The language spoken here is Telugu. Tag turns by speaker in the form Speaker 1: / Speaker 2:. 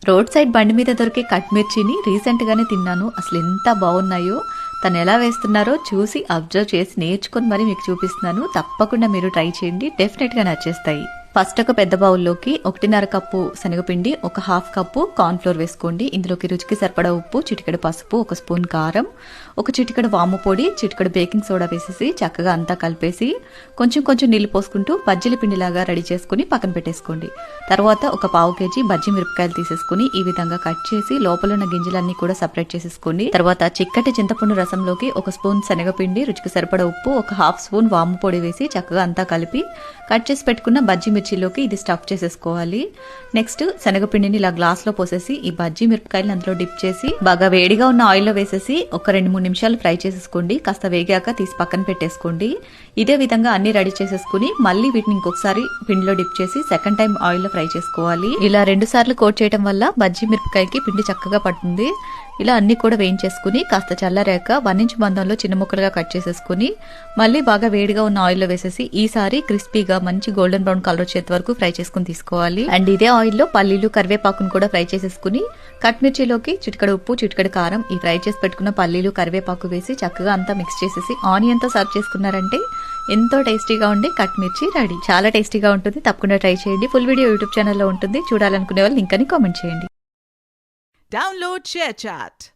Speaker 1: రోడ్ సైడ్ బండి మీద దొరికే కట్ మిర్చిని రీసెంట్ గానే తిన్నాను. అసలు ఎంత బాగున్నాయో. తను ఎలా వేస్తున్నారో చూసి అబ్జర్వ్ చేసి నేర్చుకొని మరి మీకు చూపిస్తున్నాను. తప్పకుండా మీరు ట్రై చేయండి, డెఫినెట్ గా నచ్చేస్తాయి. ఫస్ట్ ఒక పెద్ద బౌల్లోకి 1.5 కప్పు శనగపిండి, ఒక 1/2 కప్పు కార్న్ ఫ్లోర్ వేసుకోండి. ఇందులోకి రుచికి సరిపడా ఉప్పు, చిటికెడు పసుపు, 1 స్పూన్ కారం, ఒక చిటికెడు వాము పొడి, చిటికెడు బేకింగ్ సోడా వేసేసి చక్కగా అంతా కలిపేసి కొంచెం కొంచెం నీళ్లు పోసుకుంటూ బజ్జీల పిండిలాగా రెడీ చేసుకుని పక్కన పెట్టేసుకోండి. తర్వాత ఒక 1/2 కేజీ బజ్జీ మిరపకాయలు తీసేసుకుని ఈ విధంగా కట్ చేసి లోపల ఉన్న గింజలన్నీ కూడా సపరేట్ చేసేసుకోండి. తర్వాత చిక్కటి చింతపండు రసంలోకి 1 స్పూన్ శనగపిండి, రుచికి సరిపడా ఉప్పు, ఒక 1/2 స్పూన్ వాము పొడి వేసి చక్కగా అంతా కలిపి కట్ చేసి పెట్టుకున్న బజ్జీ మిర్చిలోకి ఇది స్టఫ్ చేసేసుకోవాలి. నెక్స్ట్ శనగపిండిని ఇలా గ్లాస్ లో పోసేసి ఈ బజ్జీ మిరపకాయలు అందులో డిప్ చేసి బాగా వేడిగా ఉన్న ఆయిల్ లో వేసేసి ఒక 2-3 నిమిషాలు ఫ్రై చేసేసుకోండి. కాస్త వేగాక తీసి పక్కన పెట్టేసుకోండి. ఇదే విధంగా అన్ని రెడీ చేసేసుకుని మళ్ళీ వీటిని ఇంకొకసారి పిండిలో డిప్ చేసి సెకండ్ టైం ఆయిల్ లో ఫ్రై చేసుకోవాలి. ఇలా 2 సార్లు కోట్ చేయడం వల్ల బజ్జీ మిరపకాయకి పిండి చక్కగా పడుతుంది. ఇలా అన్ని కూడా వేయించేసుకుని కాస్త చల్లారాక 1 ఇంచ్ మందంలో చిన్న ముక్కలుగా కట్ చేసేసుకుని మళ్ళీ బాగా వేడిగా ఉన్న ఆయిల్ లో వేసేసి ఈసారి క్రిస్పీగా మంచి గోల్డెన్ బ్రౌన్ కలర్ వచ్చేంత వరకు ఫ్రై చేసుకుని తీసుకోవాలి. అండ్ ఇదే ఆయిల్ లో పల్లీలు, కరివేపాకును కూడా ఫ్రై చేసేసుకుని కట్ మిర్చిలోకి చిటికెడు ఉప్పు, చిటికెడు కారం, ఈ ఫ్రై చేసి పెట్టుకున్న పల్లీలు, కరివేపాకు వేసి చక్కగా అంతా మిక్స్ చేసేసి ఆనియన్ తో సర్వ్ చేసుకున్నారంటే ఎంతో టేస్టీగా ఉండే కట్ మిర్చి రెడీ. చాలా టేస్టీగా ఉంటుంది, తప్పకుండా ట్రై చేయండి. ఫుల్ వీడియో యూట్యూబ్ ఛానల్లో ఉంటుంది, చూడాలనుకునే వాళ్ళు లింక్ అని కామెంట్ చేయండి.
Speaker 2: Download ShareChat.